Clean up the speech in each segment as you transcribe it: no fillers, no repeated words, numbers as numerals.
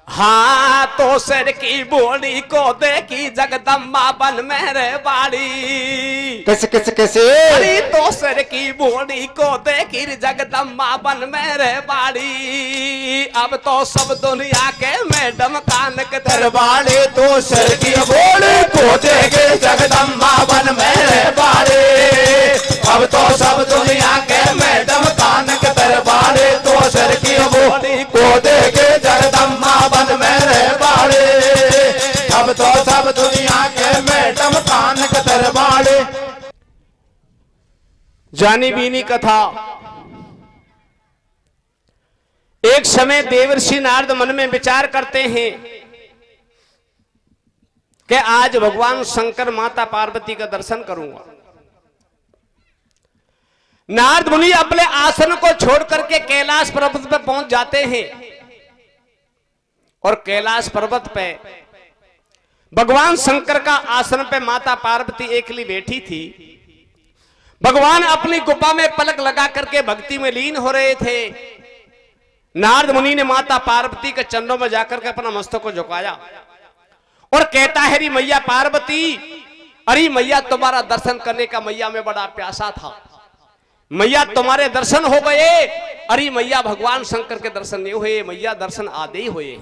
हाँ तो सिर की बोली को देखी जगदम्बा बन मेरे बाड़ी। कैसे कैसे कैसे? अरे तो सिर की बोली को देखी जगदम्बा बन मेरे बाड़ी। अब तो सब दुनिया के मैडम कान के दरबारे तो सिर की बोली को देखे जगदम्बा बन मेरे बाड़ी। अब तो सब दुनिया के मैडम कान के दरबारे तो सिर की बोली को देखे जगदम्बा बन मेरे बाड़े। अब तो सब दुनिया के मैडम कान के दरबारे। जानी बीनी कथा। एक समय देवर्षि नारद मन में विचार करते हैं कि आज भगवान शंकर माता पार्वती का दर्शन करूंगा। नारद मुनि अपने आसन को छोड़ करके कैलाश पर्वत पर पहुंच जाते हैं और कैलाश पर्वत पे भगवान शंकर का आसन पे माता पार्वती एकली बैठी थी। भगवान अपनी गुफा में पलक लगा करके भक्ति में लीन हो रहे थे। नारद मुनि ने माता पार्वती के चरणों में जाकर के अपना मस्तक को झुकाया और कहता है री मैया पार्वती, अरे मैया तुम्हारा दर्शन करने का मैया में बड़ा प्यासा था। मैया तुम्हारे दर्शन हो गए। अरे मैया भगवान शंकर के दर्शन नहीं हुए, मैया दर्शन आदे ही हुए।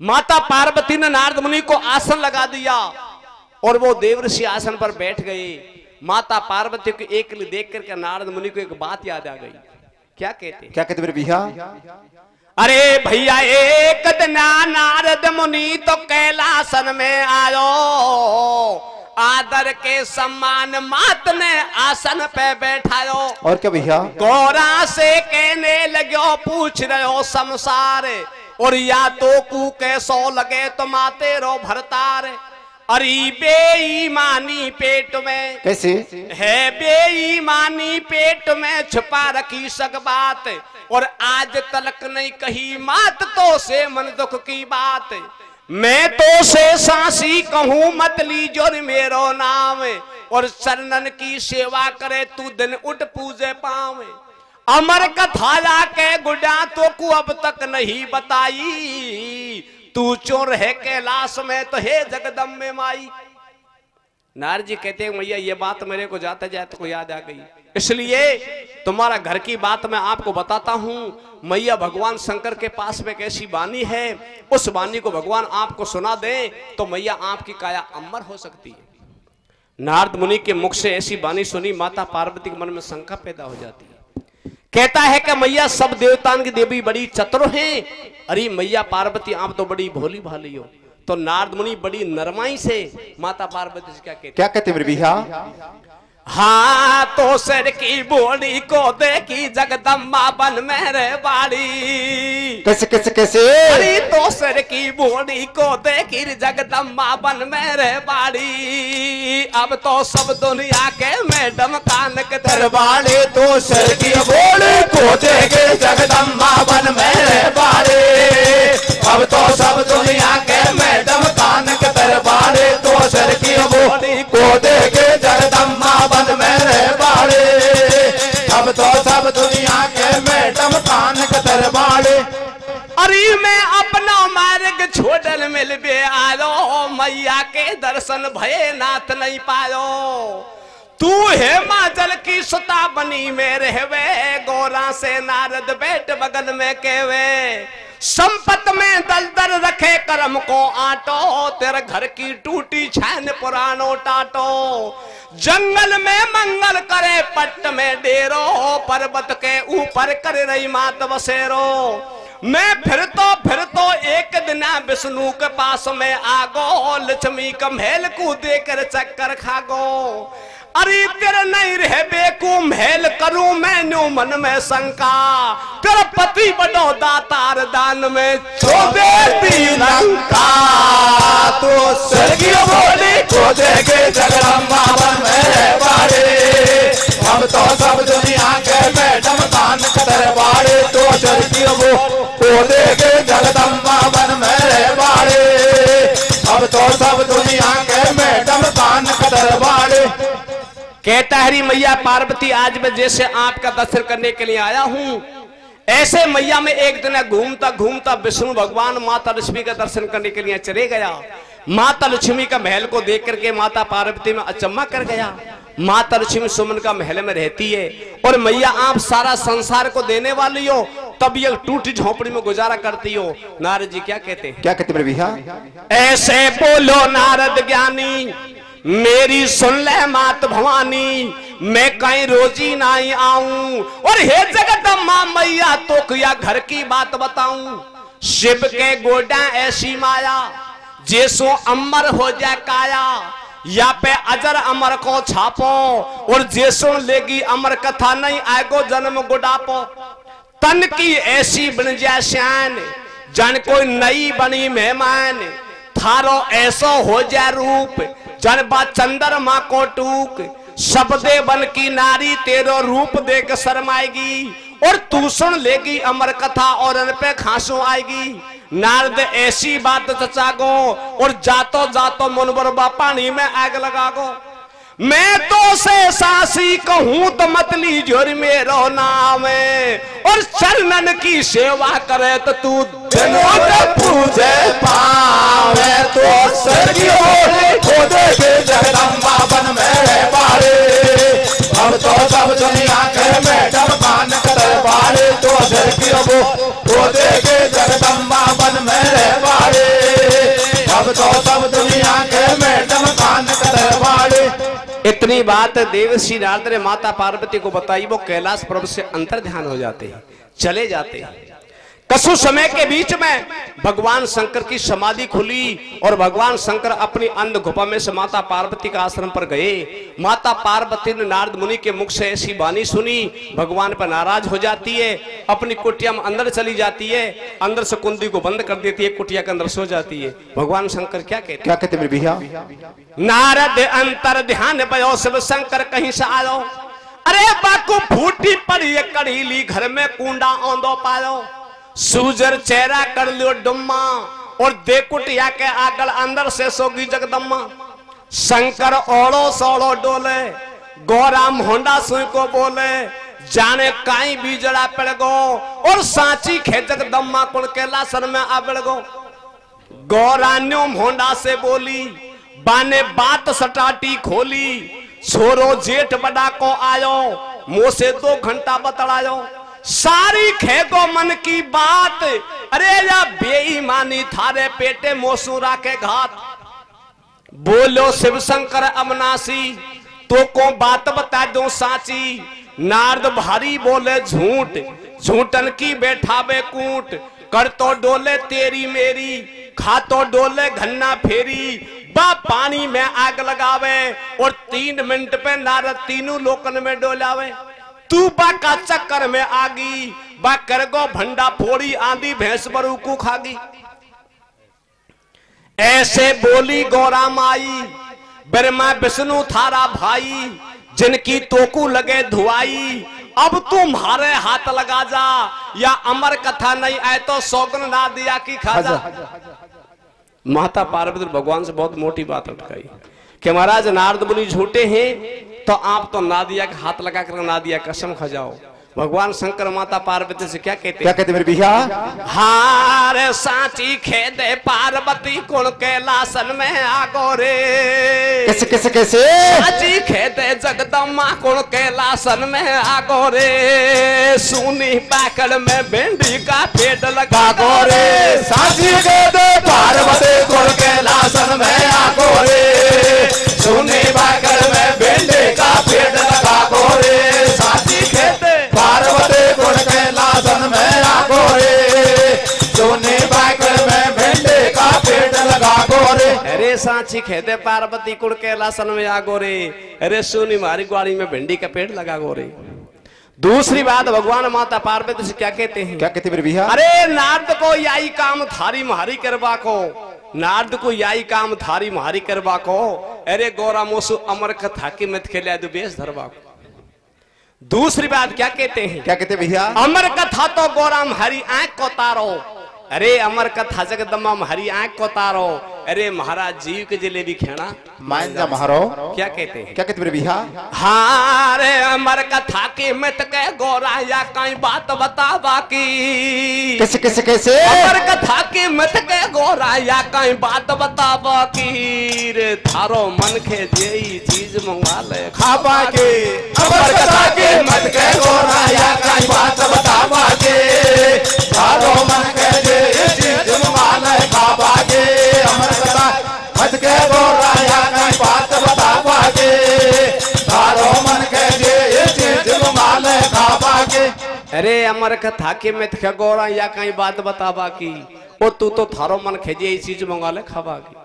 माता पार्वती ने नारद मुनि को आसन लगा दिया और वो देवर्षि आसन पर बैठ गए। माता पार्वती को एक देख करके नारद मुनि को एक बात याद आ गई। क्या कहते मेरे भैया? अरे भैया एक दिन नारद मुनि तो कैलासन में आयो, आदर के सम्मान मात ने आसन पे बैठायो। और क्या भैया? गौरा से कहने लगो पूछ रहे संसार, और या तो कू कैसो लगे तो माते रो भरतार। अरे बेईमानी पेट में कैसे है, बेईमानी पेट में छुपा रखी सक बात, और आज तलक नहीं कही मात तो से मन दुख की बात। मैं तो से सांसी कहूँ मत लीजो मेरो नाम, और चरणन की सेवा करे तू दिन उठ पूजे पावे। अमर कथा के गुडा तो को अब तक नहीं बताई, तू चोर है कैलाश में तो हे जगदम्बे माई। नारद जी कहते हैं मैया ये बात मेरे को जाते जाते को याद आ गई, इसलिए तुम्हारा घर की बात मैं आपको बताता हूँ। मैया भगवान शंकर के पास में एक ऐसी वाणी है, उस वाणी को भगवान आपको सुना दे तो मैया आपकी काया अमर हो सकती है। नारद मुनि के मुख से ऐसी वाणी सुनी, माता पार्वती के मन में शंका पैदा हो जाती है। कहता है कि मैया सब देवताओं की देवी बड़ी चतुर हैं। अरे मैया पार्वती आप तो बड़ी भोली भाली हो। तो नारद मुनि बड़ी नरमाई से माता पार्वती से क्या कहते मेरे भैया? हाँ तो सिर की बोली को देखी जगदम्बा बन मेरे बाड़ी। कैसे कैसे कैसे? अरे तो सिर की बोली को देखी जगदम्बा बन मेरे बाड़ी। अब तो सब दुनिया के मैडम कान के दरबारे तो सिर की बोली को देखे जगदम्बा बन मेरे बाड़ी। अब तो सब दुनिया के मैडम कान के दरबारे तो सिर की बोली को देखे जगदम्बा बन मेरे बाड़े। अब तो सब दुनिया के मैडम कान के दरबारे। अरे मैं अपना मार्ग छोड़ल मिल बे आयो, मैया के दर्शन भये नाथ नहीं पायो। तू है माजल की सुता बनी में रहवे, गौरा से नारद बैठ बगल में कहवे। संपत में दलदल रखे कर्म को आटो, तेरे घर की टूटी छान पुरानो टाटो। जंगल में मंगल करे पट्ट में डेरो, पर्वत के ऊपर कर रही मात बसेरो। मैं फिर तो एक दिन विष्णु के पास में आगो, लक्ष्मी का महल को देकर चक्कर खागो। अरे तेरे नहीं रहे बेकू महल करूं मैंने मन में शंका, तेरा पति बनो दातार दान में छोड़े लंका। तो स्वर्गीय बोली को देखे जगदम्बा बन मेरे बाड़े। हम तो सब दुनिया के मैडम कान के दरबारे तो स्वर्गीय को देखे जगदम्बा बन मेरे बाड़े। अब तो सब दुनिया के मैडम कान के दरबारे। कहता हरी मैया पार्वती आज मैं जैसे आपका दर्शन करने के लिए आया हूं, ऐसे मैया में एक दिन घूमता घूमता विष्णु भगवान माता लक्ष्मी का दर्शन करने के लिए चले गया। माता लक्ष्मी का महल को देख करके माता पार्वती में अचंभा कर गया। माता लक्ष्मी सुमन का महल में रहती है और मैया आप सारा संसार को देने वाली हो, तब ये टूटी झोपड़ी में गुजारा करती हो। नारद जी क्या कहते हैं? क्या कहते मेरे भैया? ऐसे बोलो नारद ज्ञानी, मेरी सुन ले मात भवानी, मैं कहीं रोजी नहीं आऊं। और हे जगदम्बा मैया तो क्या घर की बात बताऊं। शिव के गोडा ऐसी माया, जैसो अमर हो जाए काया, या पे अजर अमर को छापो, और जैसो लेगी अमर कथा नहीं आएगो जन्म गुडापो। तन की ऐसी बन जाए श्यान, जन कोई नई बनी मेहमान, थारो ऐसो हो जाए रूप, जन बा चंद्रमा को टूक। शब्दे बन की नारी तेरो रूप देख शर्माएगी, और तू सुन लेगी अमर कथा और अन पे खांसू आएगी। नारद ऐसी बात चचागो, और जातो जातो मुनवर बा पानी में आग लगागो। मैं तो से सासी कहूं तो मतली जोर मेरो नाम, और चरणन की सेवा करे तो तू पूजे पावे। तो स्वर्गीय खोदे के जगदम्बा बन में बारे, अब तो सब दुनिया के मैडम कान दरबारे। तो स्वर्गीय खोदे के जगदम्बा बन में बारे, अब तो सब दुनिया के मैडम कान दरबारे। इतनी बात देवर्षि नारद ने माता पार्वती को बताई। वो कैलाश पर्वत से अंतर ध्यान हो जाते हैं, चले जाते हैं। कसु समय के बीच में भगवान शंकर की समाधि खुली, और भगवान शंकर अपनी अंध गुफा में से माता पार्वती का आश्रम पर गए। माता पार्वती ने नारद मुनि के मुख से ऐसी वाणी सुनी, भगवान पर नाराज हो जाती है, अपनी कुटिया में अंदर चली जाती है, अंदर से कुंडी को बंद कर देती है, कुटिया के अंदर सो जाती है। भगवान शंकर क्या कहते? क्या कहते मेरे भैया? नारद अंतर ध्यान भयो शिव शंकर कहीं से आयो, अरे बाकू फूटी पड़ी कड़ीली घर में कूंडा औंदो पायो। सूजर चेहरा कर लियो डुम्मा, और दे कुटिया के आगल अंदर से सोगी जगदम्मा। शंकर ओड़ो सोड़ो डोले, गौरा मोहंडा सुई को बोले, जाने काई बीजड़ा पड़ गो, और सांची खे जगदम्मा कुल कैलासन में आ बढ़ गो। गौरा न्यो मोहंडा से बोली, बाने बात सटाटी खोली, छोरो जेठ बड़ा को आयो, मुंह से 2 घंटा बतलायो। सारी खेगो मन की बात, अरे या बेईमानी थारे पेटे मोसूरा के घात। बोलो शिव शंकर अमनासी, तो को बात बता दो साची। नारद भारी बोले झूठ, झूठन की बैठावे कूट। कर तो डोले तेरी मेरी, खा तो डोले घन्ना फेरी। बा पानी में आग लगावे, और 3 मिनट पे नारद तीनों लोकन में डोलावे। तू बा का चक्कर में आगी, बा करगो भंडा फोड़ी, आंधी भैंस बरूकू खागी। ऐसे बोली गौरा माई, ब्रह्मा विष्णु थारा भाई, जिनकी तोकू लगे धुआई। अब तुम्हारे हाथ लगा जा, या अमर कथा नहीं आए तो सौगन ना दिया की खाजा। माता पार्वती भगवान से बहुत मोटी बात अटकाई कि महाराज नारद मुनि झूठे हैं, तो आप तो नादिया के हाथ लगा कर नादिया कसम खा जाओ। भगवान शंकर माता पार्वती से क्या कहते? क्या कहते मेरे भैया? हार सांची खेदे पार्वती कुल कैलासन में आगो रे। कैसे कैसे कैसे? सांची खेदे जगदम्बा कुल कैलासन में आगो रे। सुनी पाकड़ में भिंडी का पेड़ लगा गो रे। सांची खेदे पार्वती कुल कैलासन में आगो रे। सुनी पाकड़ में भिंडी का पेड़ लगा गो रे। सांची खेदे पार्वती कुल कैलासन में आगो रे। सुनी पाकड़ में भिंडी का पेड़ लगा गो रे। अरे सांची खेदे पार्वती कुल कैलासन में आगो रे। अरे सुनी मारी ग्वाड़ी में भिंडी का पेड़ लगा गो रे। दूसरी बात भगवान माता पार्वती से क्या कहते हैं? क्या कहते मेरे भैया? अरे नारद को याई काम थारी महारी करवा को, नारद को याई काम थारी महारी करवा को। अरे गौरा मोसु अमर कथा की मत खेले दो बेस धरवा को। दूसरी बात क्या कहते हैं? क्या कहते भैया? अमर कथा तो गौरा हरी आंख को तारो, अरे अमर कथा जगदम्बा हरी आंख को तारो। अरे महाराज जीव के जलेबी खेना मान जा महारो। क्या कहते हैं? क्या कहते मेरे बिहा? हाँ रे अमर कथा के मित के गोरा या कई बात बता बाकी। कैसे कैसे कैसे? अमर कथा के मित के गोरा या कई बात बता बाकी। रे थारो मन के जेई चीज मंगा ले खाबा के। अमर कथा के मत के गोरा या कई बात बता बाके। थारो मन के जेई चीज मंगा ले खाबा के। अमर कथा मत के गोरा या कई बात बता बाके। थारो मन के जेई चीज मंगा ले खाबा के। अरे अमर कथा के मित के गोरा या कई बात बता बाकी। ओ तू तो थारो मन खेजे ये चीज मंगा ले खाबागी।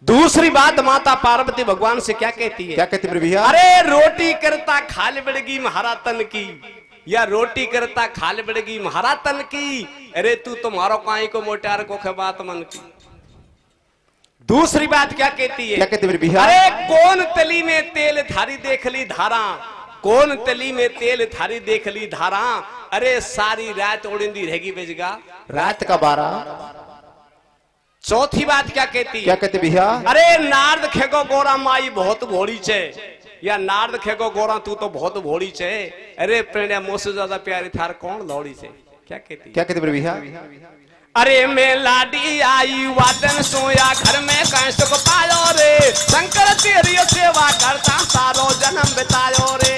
दूसरी बात माता पार्वती भगवान से क्या कहती है? क्या कहती मेरे भैया? अरे रोटी करता खाल बिड़गी महारा तन की, या रोटी करता खाल बिड़गी महारा तन की। अरे तू तो मारो काई को मोटार को खे बात मन की। दूसरी बात क्या कहती है? क्या कहती मेरे भैया? अरे कौन तली में तेल थारी देख ली धारा, कौन तली में तेल थारी देख ली धारा। अरे सारी रात उड़िंदी रहेगी बेजगा रात का 12। चौथी बात क्या कहती है? क्या कहते भैया? अरे नारद खेगो गोरा माई बहुत भोड़ी छे, या नारद खेगो गोरा तू तो बहुत भोड़ी छे। अरे प्रेरणा मुझसे ज्यादा प्यारी थार कौन दौड़ी छे? क्या कहती? क्या कहते मेरे भैया? अरे मैं लाडी आई वादन सोया घर में कैसे को पायो रे। शंकर तेरी सेवा करता सारो जन्म बितायो रे।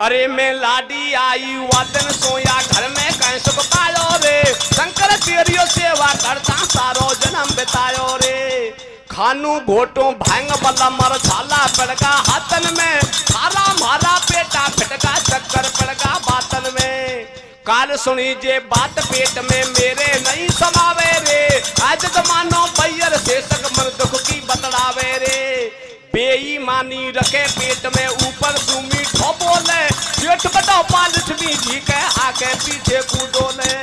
अरे मैं लाडी आई वादन सोया घर में कैसे को पायो रे। शंकर तेरी सेवा करता सारो जन्म बितायो रे। खानू घोटो भांग बल्ला मर छाला पड़गा हाथन में। थारा मारा पेटा फटका चक्कर पड़गा बातन में। काल सुनी जे बात पेट में मेरे नहीं समावे रे। आज जमानो बैयर से सक मन दुख की बतड़ावे रे। बेईमानी रखे पेट में ऊपर सुमी ठो बोले। पेट बड़ो पालिश भी जी के आगे पीछे कूदोले।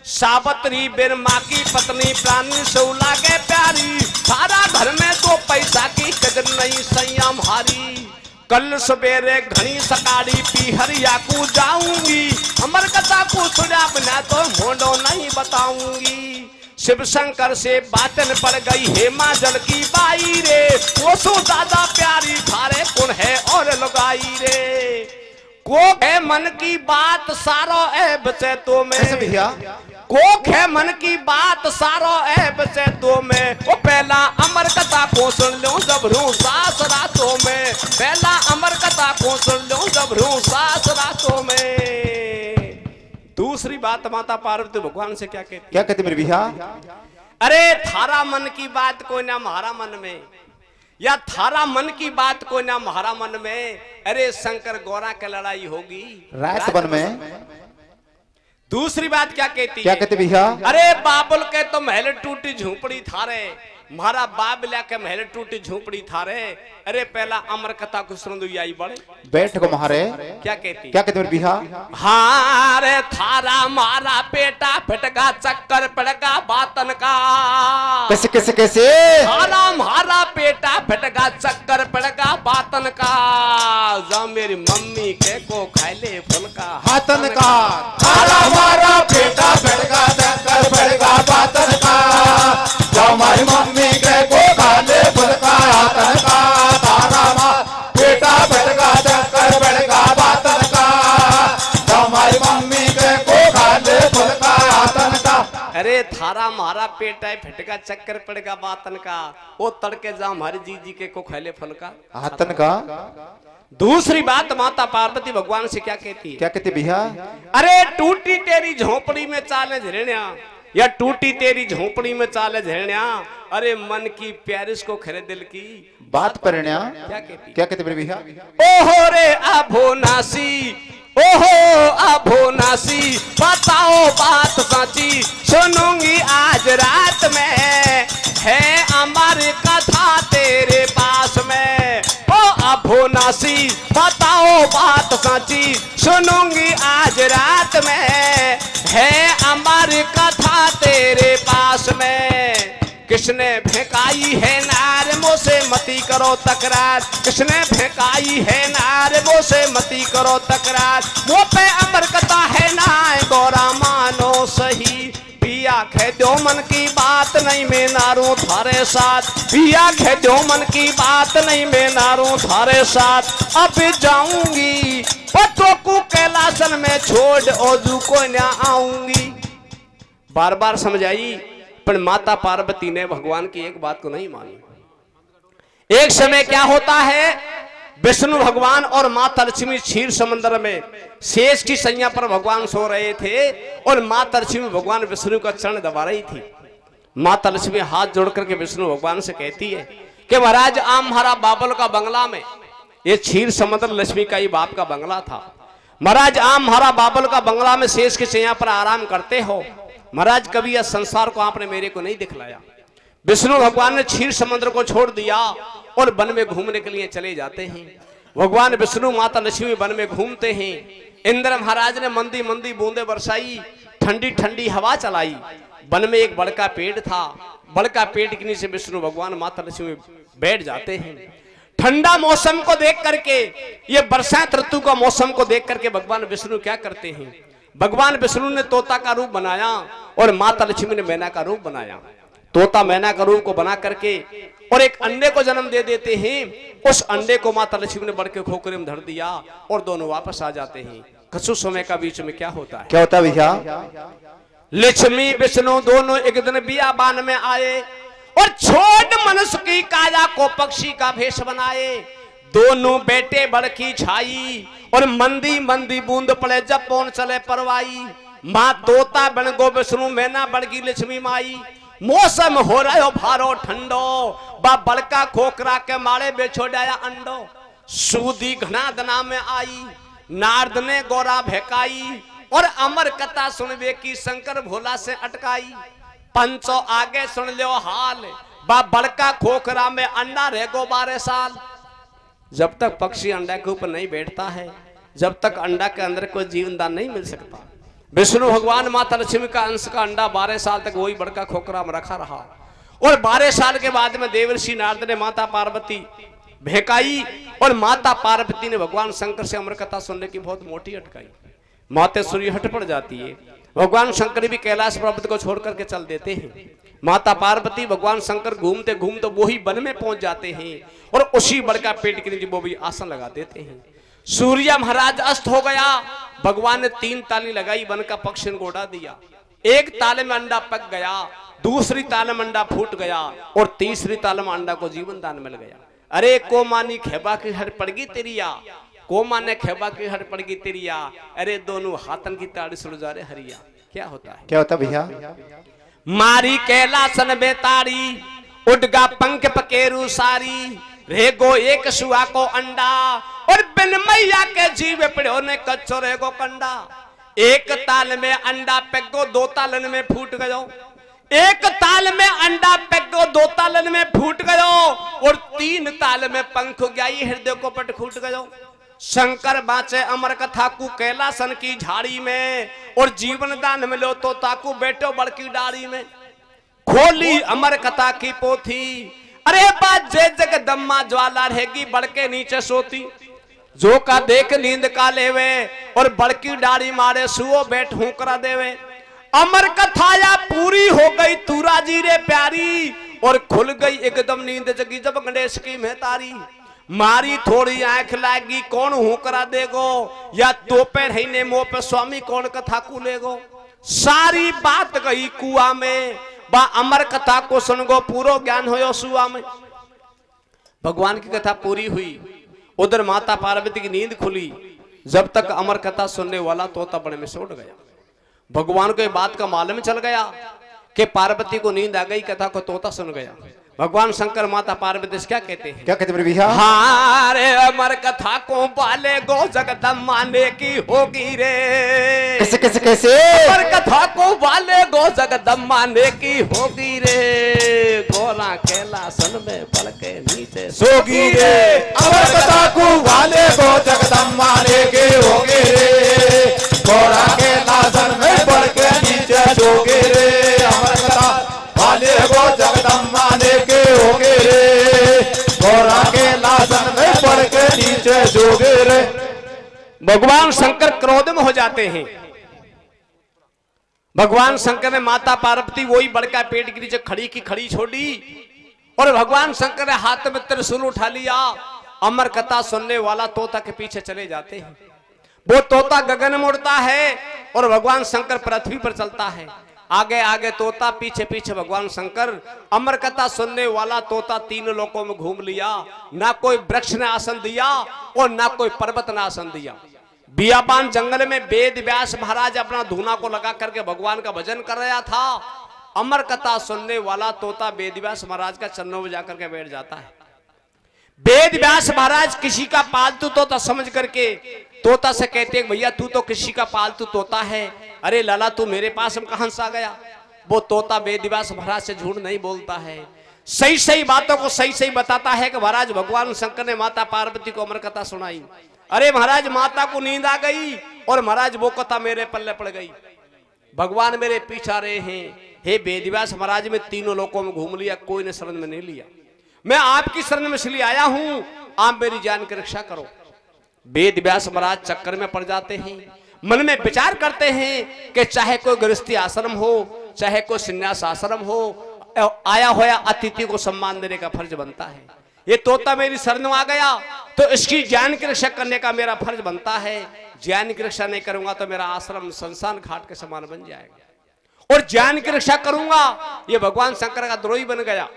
सावत्री बिन माँ की पत्नी प्राणी सो लागे प्यारी। सारा घर में तो पैसा की कदर नहीं संयम हारी। कल सवेरे घनी सकाड़ी पीहरिया को जाऊंगी। अमर कथा को सुना बिना तो मोड़ो नहीं बताऊंगी। शिव शंकर से बातन पड़ गई हेमा जल की बाई रे। वो सो ज्यादा प्यारी थारे कौन है और लगाई रे। को है मन की बात सारो ऐब से तो में भैया? कोख है मन की बात सारो ऐब से तो में। वो पहला अमर कथा को सुन लो जब रू सास रातों में। पहला अमर कथा को सुन लो जब रू सास रातों में। दूसरी बात माता पार्वती भगवान से क्या कहती? क्या कहते मेरे भैया? अरे थारा मन की बात कोई ना हमारा मन में, या थारा मन की बात कोई ना हमारा मन में। अरे शंकर गौरा की लड़ाई होगी रात बन में। दूसरी बात क्या कहती? क्या कहते भैया? अरे बाबुल के तो महल टूटी झोपड़ी थारे। मारा बाबला के महल टूटी झोपड़ी थारे। अरे पहला अमर कथा को सुन आई बड़े बैठ को महारे। क्या कहती? क्या कहते मेरे भैया? हाँ रे थारा मारा पेटा फटगा चक्कर पड़गा बातन का। कैसे कैसे कैसे? थारा मारा पेटा फटगा चक्कर पड़गा बातन का। जा मेरी मम्मी के को खाले फुलका हाथन का। थारा मारा पेटा फटगा चक्कर पड़गा बातन का। जा हमारी मम्मी के को खाले फुलका हाथन का। थारा मारा पेटा फटगा चक्कर पड़गा बातन का। जा हमारी मम्मी के को खाले फुलका हाथन का। अरे थारा मारा पेटा फटगा चक्कर पड़ेगा बातन का। वो तड़के जा हमारी जीजी के को खाले फुलका हाथन का। दूसरी बात माता पार्वती भगवान से क्या कहती है? क्या कहते भैया? अरे टूटी तेरी झोपड़ी में चाले झरण्या, या टूटी तेरी झोपड़ी में चाले झरण्या। अरे मन की प्यारिस को खरे दिल की बात परिण्या। क्या कहती? क्या कहते मेरे भैया? ओहो रे अभो नासी, ओहो अभो नासी। बताओ बात साची सुनूंगी आज रात में। है अमर कथा तेरे पास में। ओ अभो नासी बताओ बात साची सुनूंगी आज रात में। है अमर कथा तेरे पास में। किसने फेंकाई है नार मोसे मती करो तकरार। किसने फेंकाई है नार मोसे मती करो तकरार। वो पे अमर कथा है ना गौरा मानो सही। पिया मन की बात नहीं मैं नारू थारे साथ, पिया खेजो मन की बात नहीं मैं नारू थारे साथ। अब जाऊंगी पत्तों को कैलासन में छोड़ ओजू को न आऊंगी। बार बार समझाई पर माता पार्वती ने भगवान की एक बात को नहीं मानी। एक समय क्या होता है, विष्णु भगवान और माता लक्ष्मी क्षीर समंदर में शेष की सैया पर भगवान सो रहे थे और माता लक्ष्मी भगवान विष्णु का चरण दबा रही थी। माता लक्ष्मी हाथ जोड़ करके विष्णु भगवान से कहती है कि महाराज आप हमारा बाबल का बंगला में, ये क्षीर समंदर लक्ष्मी का ही बाप का बंगला था, महाराज आप हमारा बाबल का बंगला में शेष की सैया पर आराम करते हो, महाराज कभी इस संसार को आपने मेरे को नहीं दिखलाया। विष्णु भगवान ने क्षीर समुद्र को छोड़ दिया और वन में घूमने के लिए चले जाते हैं। भगवान विष्णु माता लक्ष्मी वन में घूमते हैं। इंद्र महाराज ने मंदी मंदी बूंदे बरसाई, ठंडी ठंडी हवा चलाई। वन में एक बड़का पेड़ था, बड़का पेड़ के नीचे विष्णु भगवान माता लक्ष्मी बैठ जाते हैं। ठंडा मौसम को देख करके, ये बरसात ऋतु का मौसम को देख करके भगवान विष्णु क्या करते हैं, भगवान विष्णु ने तोता का रूप बनाया और माता लक्ष्मी ने मैना का रूप बनाया। तोता मैना का रूप को बना करके और एक अंडे को जन्म दे देते हैं। उस अंडे को माता लक्ष्मी ने बढ़ के खोखरे में धर दिया और दोनों वापस आ जाते हैं। कुछ समय का बीच में क्या होता है, क्या होता है भैया? लक्ष्मी विष्णु दोनों एक दिन बियाबान में आए और छोट मनुष्य की काया को पक्षी का भेष बनाए। दोनों बेटे बड़की छाई और मंदी मंदी बूंद पड़े जब पौन चले परवाई। माँ तोता बन गो विष्णु मैना बड़गी लक्ष्मी माई। मौसम हो रहा भारो ठंडो, बा बड़का खोखरा के मारे बेचो डाया अंडो। सूदी घना दना में आई, नारद ने गोरा भेकाई और अमर कथा सुनवे की शंकर भोला से अटकाई। पंचो आगे सुन लो हाल, बा बड़का खोखरा में अंडा रह गो 12 साल। जब तक पक्षी अंडा के ऊपर नहीं बैठता है, जब तक अंडा के अंदर कोई जीवन दान नहीं मिल सकता। विष्णु भगवान माता लक्ष्मी का अंश का अंडा 12 साल तक वही बड़का खोखरा में रखा रहा और 12 साल के बाद में देवर्षि नारद ने माता पार्वती भेकाई और माता पार्वती ने भगवान शंकर से अमर कथा सुनने की बहुत मोटी अटकाई। माता सूर्य हट पड़ जाती है। भगवान शंकर भी कैलाश पर्वत को छोड़ करके चल देते हैं। माता पार्वती भगवान शंकर घूमते घूमते वही वन में पहुंच जाते हैं और उसी बड़का पेड़ के नीचे वो भी आसन लगा देते हैं। सूर्य महाराज अस्त हो गया। भगवान ने 3 ताली लगाई, वन का पक्षी को उड़ा दिया। एक ताले में अंडा पक गया, दूसरी ताले में अंडा फूट गया और तीसरी ताले में अंडा को जीवन दान मिल गया। अरे को मानी खेबा की हट पड़गी तेरिया, को माने खेबा की हट पड़गी तेरिया। अरे दोनों हाथन की ताड़ी सुड़ जा रे हरिया। क्या होता है, क्या होता भैया? मारी कैलासन बेताड़ी, उड़गा पंख पकेरू सारी। रेगो एक सुआ को अंडा और बिन मैया के जीव पड़ो ने कच्चो रेगो कंडा। एक ताल में अंडा पेगो 2 तालन में फूट गयो। एक ताल में अंडा पेगो 2 तालन में फूट गयो और 3 ताल में पंख गई हृदय को पट फूट गयो। शंकर बाचे अमर कथा को कैलासन की झाड़ी में और जीवन दान मिलो तो ताकू बैठो बड़की डाड़ी में। खोली अमर कथा की पोथी, अरे बात जे जगदम्मा ज्वाला रहेगी बड़के नीचे सोती। जो का देख नींद का लेवे और बड़की डाड़ी मारे सुओ बैठ हुकरा देवे। अमर कथाया पूरी हो गई तूरा जी रे प्यारी और खुल गई एकदम नींद जगी जब गणेश की महतारी। मारी थोड़ी आंख लागी कौन हुकरा देगो, या तो पे रहने मुंह पे स्वामी कौन कथा को लेगो। सारी बात गई कुआ में, बा अमर कथा को सुन गो पूरो ज्ञान होयो सुआ में। भगवान की कथा पूरी हुई, उधर माता पार्वती की नींद खुली। जब तक अमर कथा सुनने वाला तोता बड़े में से उड़ गया। भगवान को ये बात का मालूम चल गया कि पार्वती को नींद आ गई, कथा को तोता सुन गया। भगवान शंकर माता पार्वती से क्या कहते हैं, क्या कहते हैं भैया? हाँ रे अमर कथा को बाले गो जगदम्मा ने की होगी रे। कैसे कैसे कैसे? अमर कथा को बाले गो जगदम्मा ने की होगी रे। गोरा कैलासन में पड़ के नीचे सोगी रे। अमर कथा को बाले गो जगदम्मा ने की होगी रे। गोरा कैलासन में पड़ के नीचे सोगी रे। अमर कथा बाले गो जगदम्मा ने के होगे रे। गोरा के लासन में पड़ के नीचे सोगे रे। भगवान शंकर क्रोध में हो जाते हैं भगवान शंकर ने माता पार्वती वही बड़का पेट के नीचे खड़ी की खड़ी छोड़ी और भगवान शंकर ने हाथ में त्रिशूल उठा लिया। अमर कथा सुनने वाला तोता के पीछे चले जाते हैं। वो तोता गगन में उड़ता है और भगवान शंकर पृथ्वी पर चलता है। आगे आगे तोता, पीछे पीछे भगवान शंकर। अमर कथा सुनने वाला तोता तीनों लोकों में घूम लिया। ना कोई वृक्ष ने आसन दिया और ना कोई पर्वत ने आसन दिया। बियाबान जंगल में वेद व्यास महाराज अपना धूना को लगा करके भगवान का भजन कर रहा था। अमर कथा सुनने वाला तोता वेद व्यास महाराज का चरणों में जाकर के बैठ जाता है। वेद व्यास महाराज किसी का पालतू तोता समझ करके तोता से कहते हैं, भैया तू तो किसी का पालतू तोता है, अरे लाला तू मेरे पास में कहां से आ गया। वो तोता वेद व्यास महाराज से झूठ नहीं बोलता है, सही सही बातों को सही सही बताता है कि महाराज भगवान शंकर ने माता पार्वती को अमर कथा सुनाई। अरे महाराज माता को नींद आ गई और महाराज वो कथा मेरे पल्ले पड़ गई। भगवान मेरे पीछे आ रहे हैं। हे वेद व्यास महाराज मैं तीनों लोकों में घूम लिया, कोई ने शरण में नहीं लिया। मैं आपकी शरण में इसलिए आया हूं, आप मेरी जान की रक्षा करो। वेद व्यास महाराज चक्कर में पड़ जाते हैं। मन में विचार करते हैं कि चाहे कोई गृहस्थी आश्रम हो, चाहे कोई संन्यास आश्रम हो, आया होया अतिथि को सम्मान देने का फर्ज बनता है। ये तोता मेरी शरण में आ गया तो इसकी जान की रक्षा करने का मेरा फर्ज बनता है। जान की रक्षा नहीं करूंगा तो मेरा आश्रम संसान घाट के समान बन जाएगा। और जान की रक्षा करूंगा, ये भगवान शंकर का द्रोही बन गया।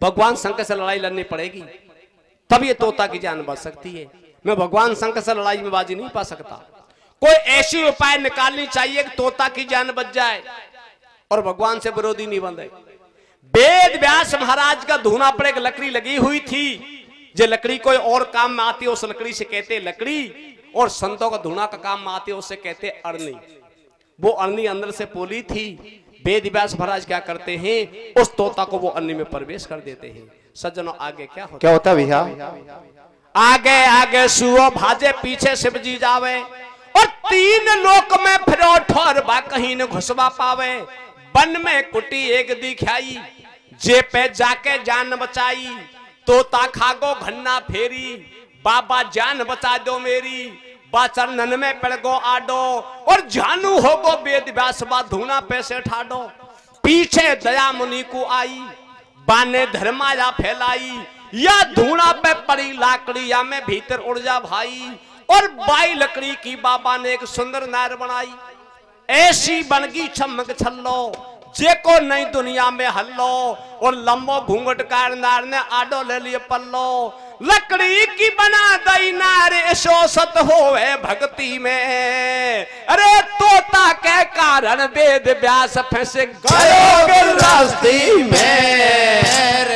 भगवान शंकर से लड़ाई लड़नी पड़ेगी तब ये तोता की जान बच सकती है। मैं भगवान शंकर से लड़ाई में बाजी नहीं पा सकता। कोई ऐसी उपाय निकालनी चाहिए कि तोता की जान बच जाए और भगवान से विरोधी नहीं बंधे। वेद व्यास महाराज का धूना पर एक लकड़ी लगी हुई थी। जो लकड़ी कोई और काम में आती है उस लकड़ी से कहते लकड़ी, और संतों का धूना का काम में आती है उससे कहते अरनी। वो अरनी अंदर से पोली थी। वेद व्यास महाराज क्या करते हैं, उस तोता को वो अरनी में प्रवेश कर देते हैं। सज्जनों आगे क्या होता भैया? आगे आगे सुओ भाजे, पीछे शिव जी जावे और तीन लोक में फिरो ठोरबा, कहीं न घुसवा पावे। वन में कुटी एक दिखाई, जे पे जाके जान बचाई। तोता खागो घन्ना फेरी, बाबा जान बचा दो मेरी। बाचरनन में पड़ गो आडो और जानू हो गो वेद व्यास बा, धूना पैसे ठाडो। पीछे दया मुनि को आई, बाने धर्माया फैलाई। या धूना पे पड़ी लाकड़ी, या में भीतर उड़ जा भाई। और बाई लकड़ी की बाबा ने एक सुंदर नार बनाई। ऐसी बनगी चमक छल्लो, जे को नई दुनिया में हल्लो। और लंबो घूंघट कार नार ने आडो ले लिए पल्लो। लकड़ी की बना दई नार, शोषत होवे भक्ति में। अरे तोता के कारण वेद व्यास फंस गए रास्ते में।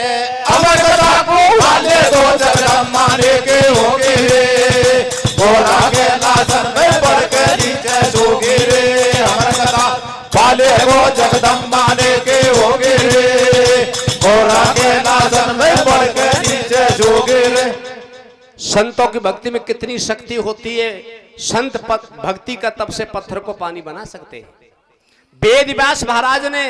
अमर कथा को वाले दो जगदम्बाने के होगे रे, बोला के लाशन में पड़ के नीचे सोगे रे। अमर कथा वाले को जगदम्बाने के होगे रे, बोला के लाशन में पड़ के नीचे सोगे रे। संतों की भक्ति में कितनी शक्ति होती है। संत भक्ति का तप से पत्थर को पानी बना सकते हैं। वेद व्यास महाराज ने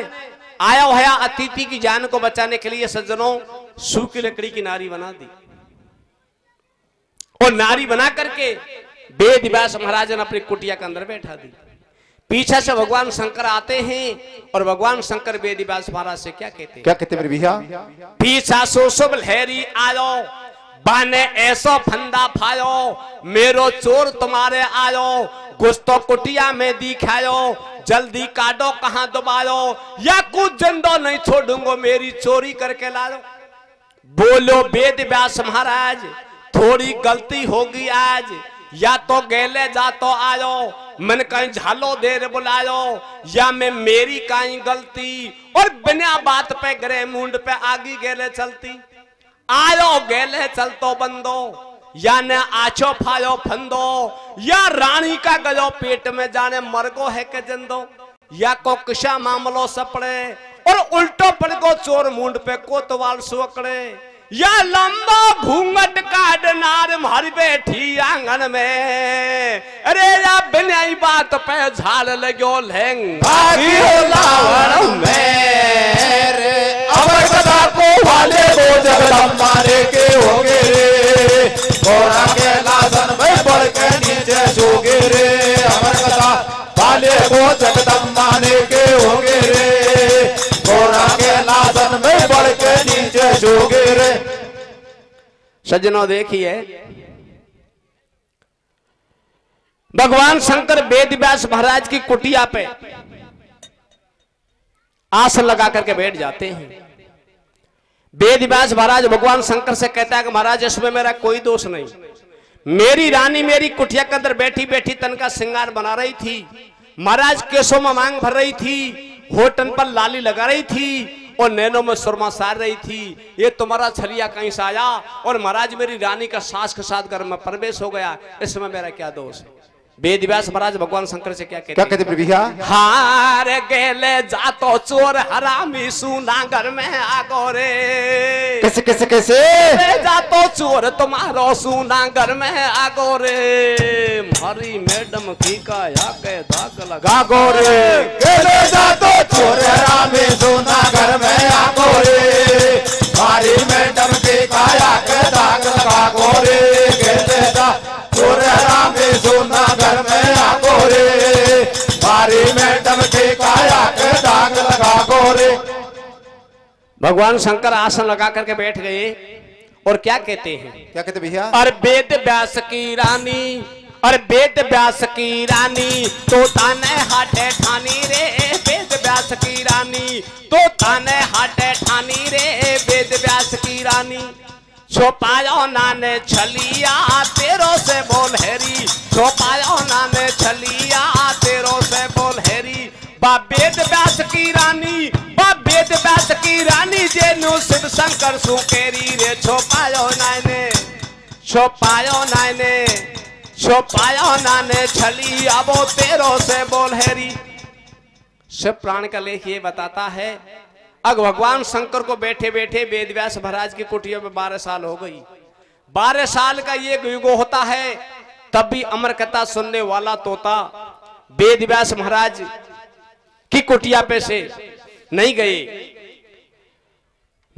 आया हुआ अतिथि की जान को बचाने के लिए सज्जनों सूखी लकड़ी की नारी बना दी। और नारी बना करके वेद व्यास महाराज ने अपनी कुटिया के अंदर बैठा दी। पीछे से भगवान शंकर आते हैं और भगवान शंकर वेद व्यास महाराज से क्या कहते हैं? क्या कहते मेरे भैया? पीछा सो शुभ लहरी आयो, बाने ऐसो फंदा फायो। मेरो चोर तुम्हारे आयो, कुछ तो कुटिया में दिखायो। जल्दी काटो कहां दबायो, या कुछ जिंदो नहीं छोड़ूंगो, मेरी चोरी करके लाओ। बोलो वेद व्यास महाराज, थोड़ी गलती होगी आज। या तो गेले जा तो आयो, मन कहीं झालो देर बुलायो। या मैं मेरी कहीं गलती, और बिना बात पे गरे मुंड पे आगी गेले चलती। आयो गेले चलतो बंदो, या न आछो फायो फंदो। या रानी का गयो पेट में जाने मरगो है के जंदो। या को किसा मामलो सपड़े, और उल्टो पड़ गो चोर मुंड पे कोतवाल सोकड़े। या लंबा घूंघट काट नार मारी बैठी आंगन में। अरे या बिना बात पे झाड़ लगो लहंग अमर कथा को वाले दो जगदम्बाने के होगे रे, घोड़ा के लाशन में पड़ के नीचे सोगे रे। अमर कथा वाले को जगदम्बाने सज्जनों देखिए, भगवान शंकर वेद व्यास महाराज की कुटिया पे आसन लगा करके बैठ जाते हैं। वेद व्यास महाराज भगवान शंकर से कहता है कि महाराज इसमें मेरा कोई दोष नहीं, मेरी रानी मेरी कुटिया के अंदर बैठी बैठी तन का श्रृंगार बना रही थी, महाराज केसों में मांग भर रही थी, होठन पर लाली लगा रही थी और नैनों में सुरमा सार रही थी। ये तुम्हारा छलिया कहीं से आया और महाराज मेरी रानी का सास के साथ घर में प्रवेश हो गया, इसमें मेरा क्या दोष है? वेद व्यास महाराज भगवान शंकर से क्या कहते भैया? हार गेले जातो चोर हरामी सुना घर में आगो रे। कैसे कैसे कैसे? जातो चोर तुम्हारो सुना घर में आगो रे। हमारी मैडम की काया के दाग लगा गो रे। गेले जातो चोर हरामी सुना घर में आगो रे। हमारी मैडम की काया के दाग लगा गो रे। गेले जातो चोर हरामी सुना घर में आगो रे। हमारी मैडम की काया के दाग लगा गो रे। भगवान शंकर आसन लगा करके बैठ गए और क्या कहते हैं? क्या कहते भैया? और वेद व्यास की रानी, और वेद व्यास की रानी तो ताने हाटे ठानी रे। वेद व्यास की रानी तो ताने हाटे ठानी रे। वेद व्यास की रानी छुपायो नाने छलिया तेरो से बोल हैरी। छुपायो नाने छलिया तेरो से बोल हैरी। बा वेद व्यास की रानी, बा वेद व्यास की रानी जेनु शिव शंकर सुकेरी रे। छुपायो नाने, छुपायो नाने, छुपायो नाने छलिया वो तेरो से बोल हैरी। शिव पुराण का लेख ये बताता है, अब भगवान शंकर को बैठे बैठे वेद व्यास महाराज की कुटिया में 12 साल हो गई। 12 साल का ये युग होता है, तब भी अमर कथा सुनने वाला तोता वेद व्यास महाराज की कुटिया पे से नहीं गए।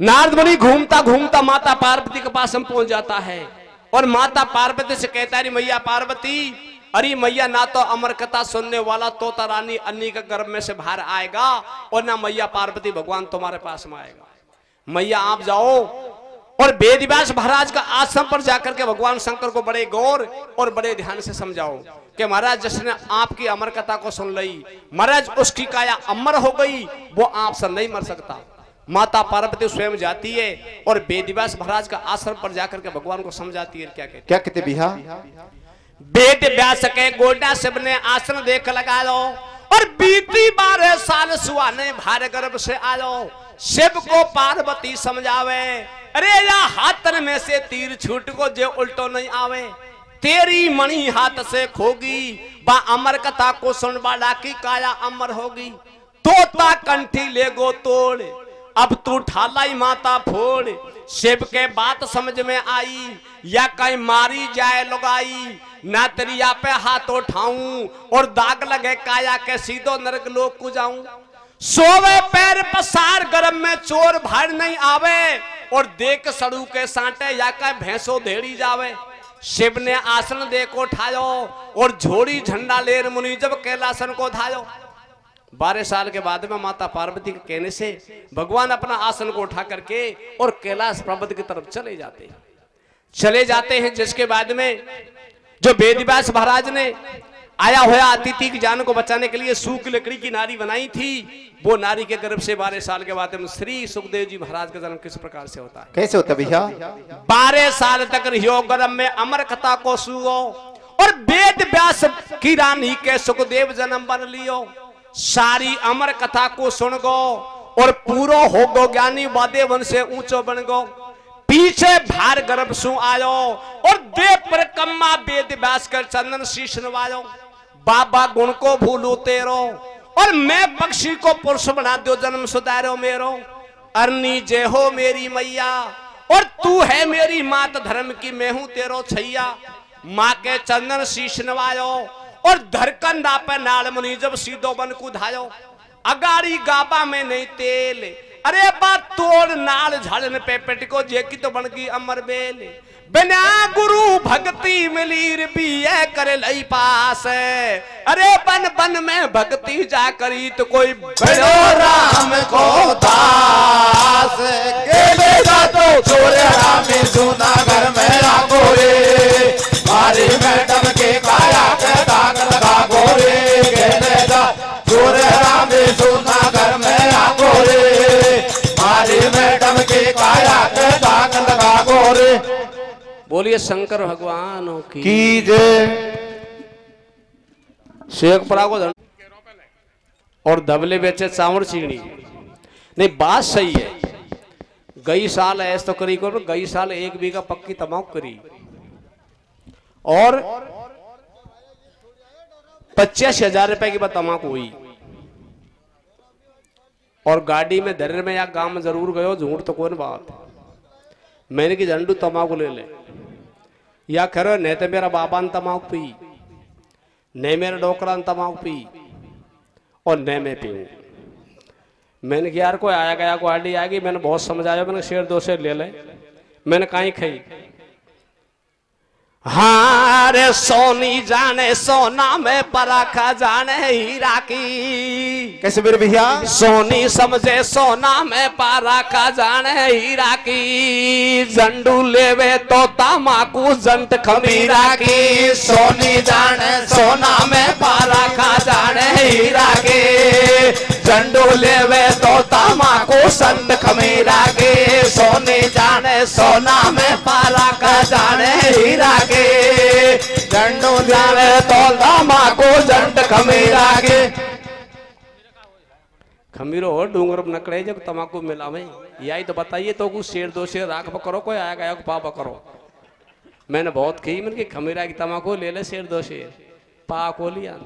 नारद मुनि घूमता घूमता माता पार्वती के पास हम पहुंच जाता है और माता पार्वती से कहता है, मैया पार्वती, अरे मैया ना तो अमर कथा सुनने वाला तोता रानी अन्नी के गर्भ में से बाहर आएगा और ना मैया पार्वती भगवान तुम्हारे पास में आएगा। मैया आप जाओ और वेद व्यास महाराज का आश्रम पर जाकर के भगवान शंकर को बड़े गौर और बड़े ध्यान से समझाओ कि महाराज जिसने आपकी अमर कथा को सुन ली, महाराज उसकी काया अमर हो गई, वो आपसे नहीं मर सकता। माता पार्वती स्वयं जाती है और वेद व्यास महाराज का आश्रम पर जाकर के भगवान को समझाती है। क्या कहते भैया? वेद व्यास के गोडा शिव ने आसन देख लगा लो और बीती 12 साल सुहाने भार गर्भ से आलो। शिव को पार्वती समझावे, अरे या हाथन में से तीर छूट को जो उल्टो नहीं आवे। तेरी मणि हाथ से खोगी, बा अमर कथा को सुन बाला की काया अमर होगी। तोता कंठी ले गो तोड़, अब तू ठालाई माता फोड़। शिव के बात समझ में आई, या कहीं मारी जाए लुगाई। ना तरिया पे हाथ उठाऊं और दाग लगे काया के सीधो नरक लोक को जाऊं। सोवे पैर पसार गरम में चोर भाड़ नहीं आवे और देख सड़ू के सांटे या कहीं भैंसो धेड़ी जावे। शिव ने आसन दे को उठायो और झोड़ी झंडा लेर मुनि जब कैलासन को धायो। 12 साल के बाद में माता पार्वती के कहने से भगवान अपना आसन को उठा करके और कैलाश पर्वत की तरफ चले जाते हैं। जिसके बाद में जो वेद व्यास महाराज ने आया हुआ अतिथि की जान को बचाने के लिए सूख लकड़ी की नारी बनाई थी, वो नारी के गर्भ से 12 साल के बाद में श्री सुखदेव जी महाराज का जन्म किस प्रकार से होता है? कैसे होता भैया? 12 साल तक रहियो गर्भ में अमर कथा को सुओ और वेद व्यास की रानी के सुखदेव जन्म बन लियो। सारी अमर कथा को सुन गो और पूरो हो गो ज्ञानी वादे वन से ऊंचो बन गो। पीछे भार गर्भ सु आयो और देव परिक्रमा वेद व्यास कर चंदन शीश नवायो। बाबा गुण को भूलू तेरो और मैं पक्षी को पुरुष बना दो जन्म सुधारो मेरो। अरनी जय हो मेरी मैया और तू है मेरी मात धर्म की, मैं हूं तेरो छैया। माँ के चंदन शीश नवायो और धरकंदा पे नाल मुनि जब सीधो बन कुधायो। अगाड़ी गाबा में नहीं तेल, अरे बात तोड़ नाल झाड़न पे पेट को जेकी तो बन गई अमर बेल। बिना गुरु भक्ति मिली भी करे लई पास, अरे बन बन में भक्ति जा करी तो कोई बड़ो राम को दास। के बेटा तो छोरे राम सुना घर में बोलिए शंकर भगवान की जय। शेखपुरा को और धबले बेचे चावल चीनी। नहीं बात सही है, गई साल ऐसा तो करी करो, गई साल 1 बीघा पक्की तमाकू करी और 85,000 रुपए की बात तमाकू हुई और गाड़ी में धरे में या गांव में जरूर गयो, झूठ तो कौन बात। मैंने की झंडू तमाकू ले ले या करो, नहीं तो मेरा बाबा ने तमाकू पी, नहीं मेरा डोकरा ने तमाकू पी और नहीं मैं पीऊँ। मैंने कहा यार कोई आया गया गाड़ी आ गई, मैंने बहुत समझाया, मैंने शेर 2 शेर ले ले, मैंने कहीं खाई। हाँ रे सोनी जाने सोना में पराखा जाने हीरा की। कैसे मेरे भैया? सोनी समझे सोना में पराखा जाने हीरा की, झंडू लेवे तो तमाकू जंट खमीरा की। सोनी जाने सोना में पराखा जाने हीरा की, झंडू लेवे तो तमाकू संत खमीरा की। सोनी जाने सोना में पराखा जाने हीरा की, झंडू जावे तो तमाकू जंट खमीरा के। खमीरो हो डूंगर नकड़े जब तमाकू मिलावे, यही तो बताइए तो कुछ शेर 2 शेर राख करो, कोई आया गया पापा करो। मैंने बहुत की, मैंने की खमीरा की तमाकू ले ले शेर 2 शेर पा को लिया।